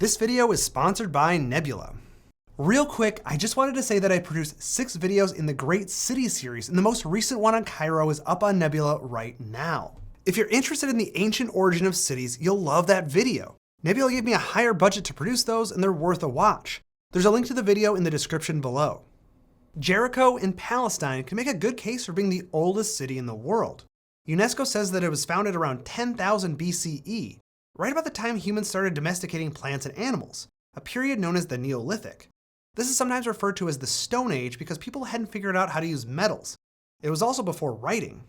This video is sponsored by Nebula. Real quick, I just wanted to say that I produced 6 videos in the Great City series, and the most recent one on Cairo is up on Nebula right now. If you're interested in the ancient origin of cities, you'll love that video. Nebula gave me a higher budget to produce those, and they're worth a watch. There's a link to the video in the description below. Jericho in Palestine can make a good case for being the oldest city in the world. UNESCO says that it was founded around 10,000 BCE, right about the time humans started domesticating plants and animals, a period known as the Neolithic. This is sometimes referred to as the Stone Age because people hadn't figured out how to use metals. It was also before writing.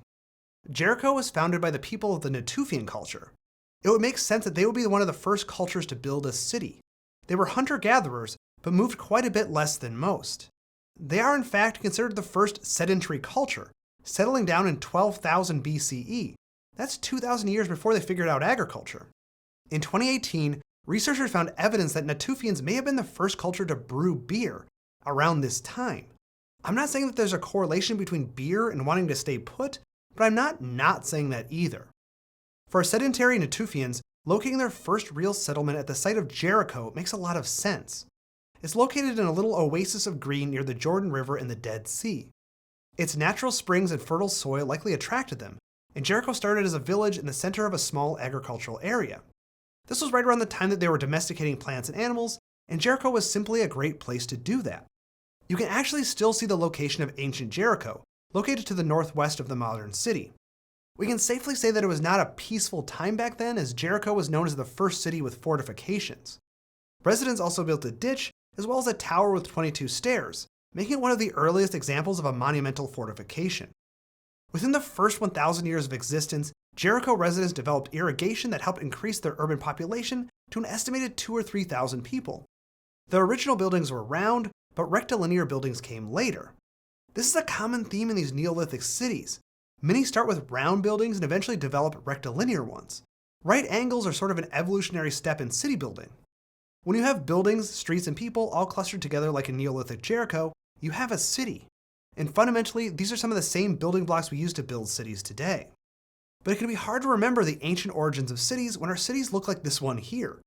Jericho was founded by the people of the Natufian culture. It would make sense that they would be one of the first cultures to build a city. They were hunter-gatherers, but moved quite a bit less than most. They are in fact considered the first sedentary culture, settling down in 12,000 BCE. That's 2,000 years before they figured out agriculture. In 2018, researchers found evidence that Natufians may have been the first culture to brew beer around this time. I'm not saying that there's a correlation between beer and wanting to stay put, but I'm not saying that either. For sedentary Natufians, locating their first real settlement at the site of Jericho makes a lot of sense. It's located in a little oasis of green near the Jordan River and the Dead Sea. Its natural springs and fertile soil likely attracted them, and Jericho started as a village in the center of a small agricultural area. This was right around the time that they were domesticating plants and animals, and Jericho was simply a great place to do that. You can actually still see the location of ancient Jericho, located to the northwest of the modern city. We can safely say that it was not a peaceful time back then, as Jericho was known as the first city with fortifications. Residents also built a ditch, as well as a tower with 22 stairs, making it one of the earliest examples of a monumental fortification. Within the first 1,000 years of existence, Jericho residents developed irrigation that helped increase their urban population to an estimated 2,000 or 3,000 people. The original buildings were round, but rectilinear buildings came later. This is a common theme in these Neolithic cities. Many start with round buildings and eventually develop rectilinear ones. Right angles are sort of an evolutionary step in city building. When you have buildings, streets, and people all clustered together like in Neolithic Jericho, you have a city. And fundamentally, these are some of the same building blocks we use to build cities today. But it can be hard to remember the ancient origins of cities when our cities look like this one here.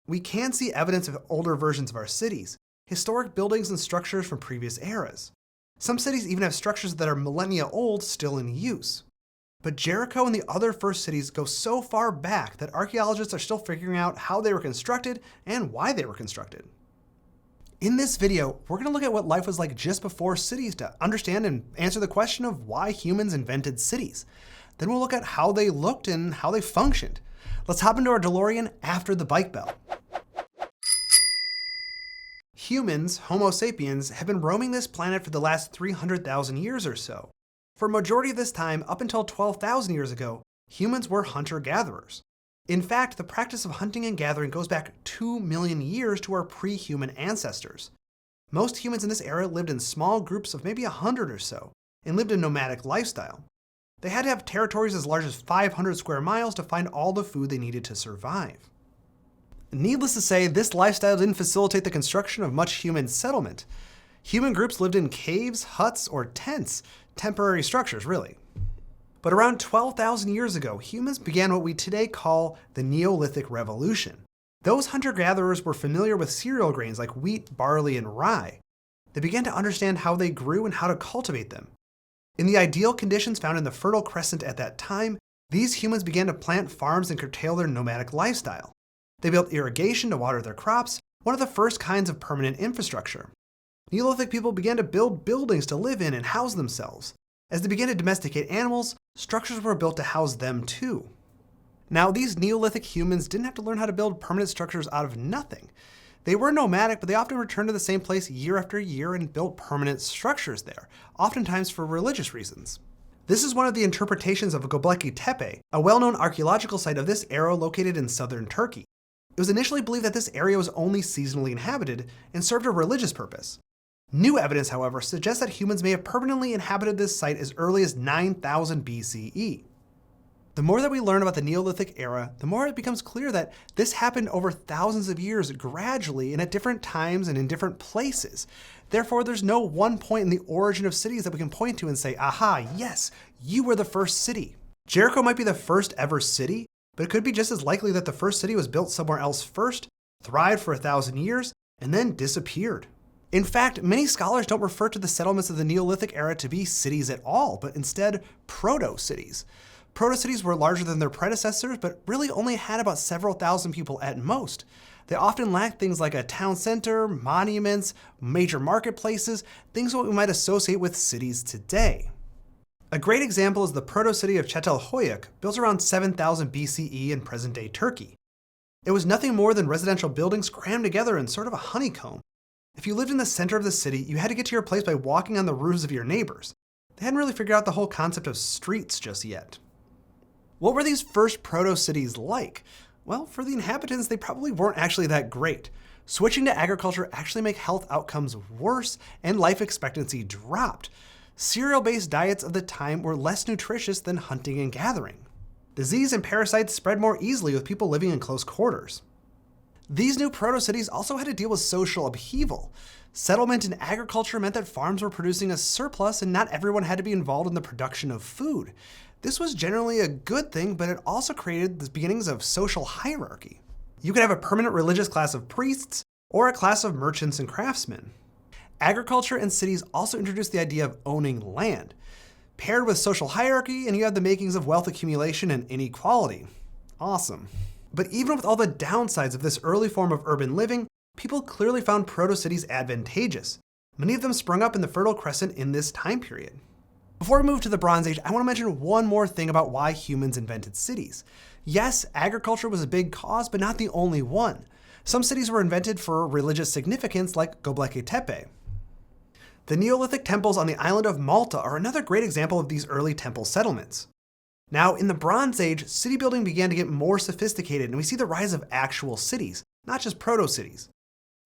We can see evidence of older versions of our cities, historic buildings and structures from previous eras. Some cities even have structures that are millennia old still in use. But Jericho and the other first cities go so far back that archaeologists are still figuring out how they were constructed and why they were constructed. In this video, we're going to look at what life was like just before cities to understand and answer the question of why humans invented cities. Then we'll look at how they looked and how they functioned. Let's hop into our DeLorean after the bike bell. Humans, Homo sapiens, have been roaming this planet for the last 300,000 years or so. For a majority of this time, up until 12,000 years ago, humans were hunter-gatherers. In fact, the practice of hunting and gathering goes back 2 million years to our pre-human ancestors. Most humans in this era lived in small groups of maybe 100 or so, and lived a nomadic lifestyle. They had to have territories as large as 500 square miles to find all the food they needed to survive. Needless to say, this lifestyle didn't facilitate the construction of much human settlement. Human groups lived in caves, huts, or tents, temporary structures really. But around 12,000 years ago, humans began what we today call the Neolithic Revolution. Those hunter-gatherers were familiar with cereal grains like wheat, barley, and rye. They began to understand how they grew and how to cultivate them. In the ideal conditions found in the Fertile Crescent at that time, these humans began to plant farms and curtail their nomadic lifestyle. They built irrigation to water their crops, one of the first kinds of permanent infrastructure. Neolithic people began to build buildings to live in and house themselves. As they began to domesticate animals, structures were built to house them too. Now, these Neolithic humans didn't have to learn how to build permanent structures out of nothing. They were nomadic, but they often returned to the same place year after year and built permanent structures there, oftentimes for religious reasons. This is one of the interpretations of Göbekli Tepe, a well-known archaeological site of this era located in southern Turkey. It was initially believed that this area was only seasonally inhabited and served a religious purpose. New evidence, however, suggests that humans may have permanently inhabited this site as early as 9,000 BCE. The more that we learn about the Neolithic era, the more it becomes clear that this happened over thousands of years gradually and at different times and in different places. Therefore, there's no one point in the origin of cities that we can point to and say, aha, yes, you were the first city. Jericho might be the first ever city, but it could be just as likely that the first city was built somewhere else first, thrived for 1,000 years, and then disappeared. In fact, many scholars don't refer to the settlements of the Neolithic era to be cities at all, but instead proto-cities. Proto-cities were larger than their predecessors, but really only had about several thousand people at most. They often lacked things like a town center, monuments, major marketplaces, things what we might associate with cities today. A great example is the proto-city of Çatalhöyük, built around 7000 BCE in present-day Turkey. It was nothing more than residential buildings crammed together in sort of a honeycomb. If you lived in the center of the city, you had to get to your place by walking on the roofs of your neighbors. They hadn't really figured out the whole concept of streets just yet. What were these first proto-cities like? Well, for the inhabitants, they probably weren't actually that great. Switching to agriculture actually made health outcomes worse, and life expectancy dropped. Cereal-based diets of the time were less nutritious than hunting and gathering. Disease and parasites spread more easily with people living in close quarters. These new proto-cities also had to deal with social upheaval. Settlement and agriculture meant that farms were producing a surplus and not everyone had to be involved in the production of food. This was generally a good thing, but it also created the beginnings of social hierarchy. You could have a permanent religious class of priests or a class of merchants and craftsmen. Agriculture in cities also introduced the idea of owning land. Paired with social hierarchy, and you have the makings of wealth accumulation and inequality. Awesome. But even with all the downsides of this early form of urban living, people clearly found proto-cities advantageous. Many of them sprung up in the Fertile Crescent in this time period. Before we move to the Bronze Age, I want to mention one more thing about why humans invented cities. Yes, agriculture was a big cause, but not the only one. Some cities were invented for religious significance, like Göbekli Tepe. The Neolithic temples on the island of Malta are another great example of these early temple settlements. Now, in the Bronze Age, city building began to get more sophisticated, and we see the rise of actual cities, not just proto-cities.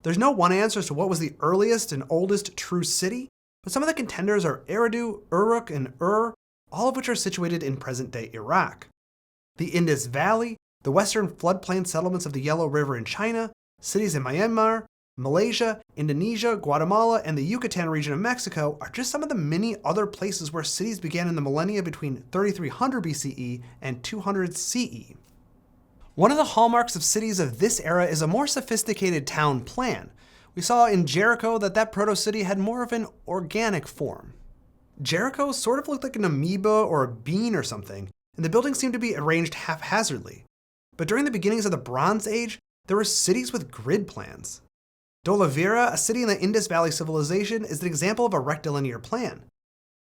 There's no one answer as to what was the earliest and oldest true city, but some of the contenders are Eridu, Uruk, and Ur, all of which are situated in present-day Iraq. The Indus Valley, the western floodplain settlements of the Yellow River in China, cities in Myanmar, Malaysia, Indonesia, Guatemala, and the Yucatan region of Mexico are just some of the many other places where cities began in the millennia between 3300 BCE and 200 CE. One of the hallmarks of cities of this era is a more sophisticated town plan. We saw in Jericho that proto-city had more of an organic form. Jericho sort of looked like an amoeba or a bean or something, and the buildings seemed to be arranged haphazardly. But during the beginnings of the Bronze Age, there were cities with grid plans. Dolavira, a city in the Indus Valley civilization, is an example of a rectilinear plan.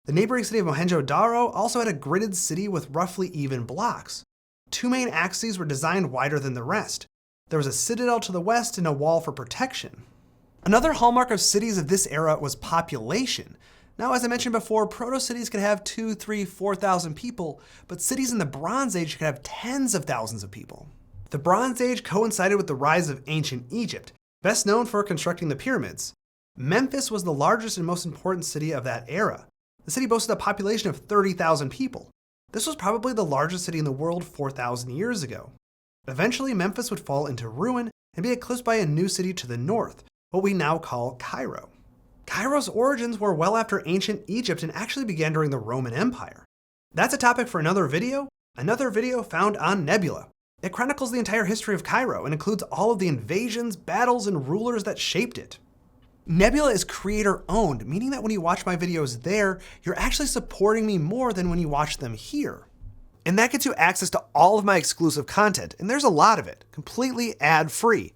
The neighboring city of Mohenjo-Daro also had a gridded city with roughly even blocks. Two main axes were designed wider than the rest. There was a citadel to the west and a wall for protection. Another hallmark of cities of this era was population. Now, as I mentioned before, proto-cities could have 2,000, 3,000, 4,000 people, but cities in the Bronze Age could have tens of thousands of people. The Bronze Age coincided with the rise of ancient Egypt, best known for constructing the pyramids. Memphis was the largest and most important city of that era. The city boasted a population of 30,000 people. This was probably the largest city in the world 4,000 years ago. Eventually, Memphis would fall into ruin and be eclipsed by a new city to the north, what we now call Cairo. Cairo's origins were well after ancient Egypt and actually began during the Roman Empire. That's a topic for another video found on Nebula. It chronicles the entire history of Cairo and includes all of the invasions, battles, and rulers that shaped it. Nebula is creator-owned, meaning that when you watch my videos there, you're actually supporting me more than when you watch them here. And that gets you access to all of my exclusive content, and there's a lot of it, completely ad-free.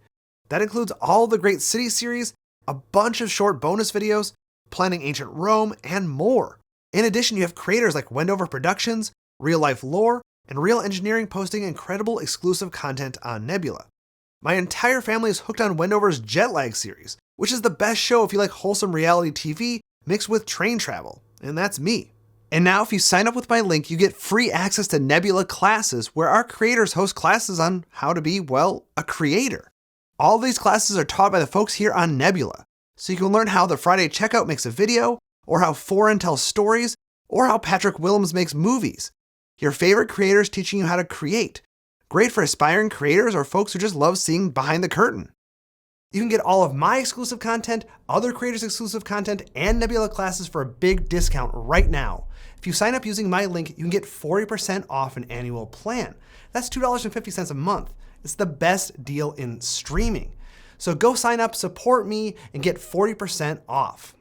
That includes all the great city series, a bunch of short bonus videos, planning ancient Rome, and more. In addition, you have creators like Wendover Productions, Real Life Lore, and Real Engineering posting incredible exclusive content on Nebula. My entire family is hooked on Wendover's Jet Lag series, which is the best show if you like wholesome reality TV mixed with train travel, and that's me. And now if you sign up with my link, you get free access to Nebula classes, where our creators host classes on how to be, well, a creator. All of these classes are taught by the folks here on Nebula, so you can learn how the Friday Checkout makes a video, or how Foreign tells stories, or how Patrick Willems makes movies. Your favorite creators teaching you how to create. Great for aspiring creators or folks who just love seeing behind the curtain. You can get all of my exclusive content, other creators' exclusive content, and Nebula classes for a big discount right now. If you sign up using my link, you can get 40% off an annual plan. That's $2.50 a month. It's the best deal in streaming. So go sign up, support me, and get 40% off.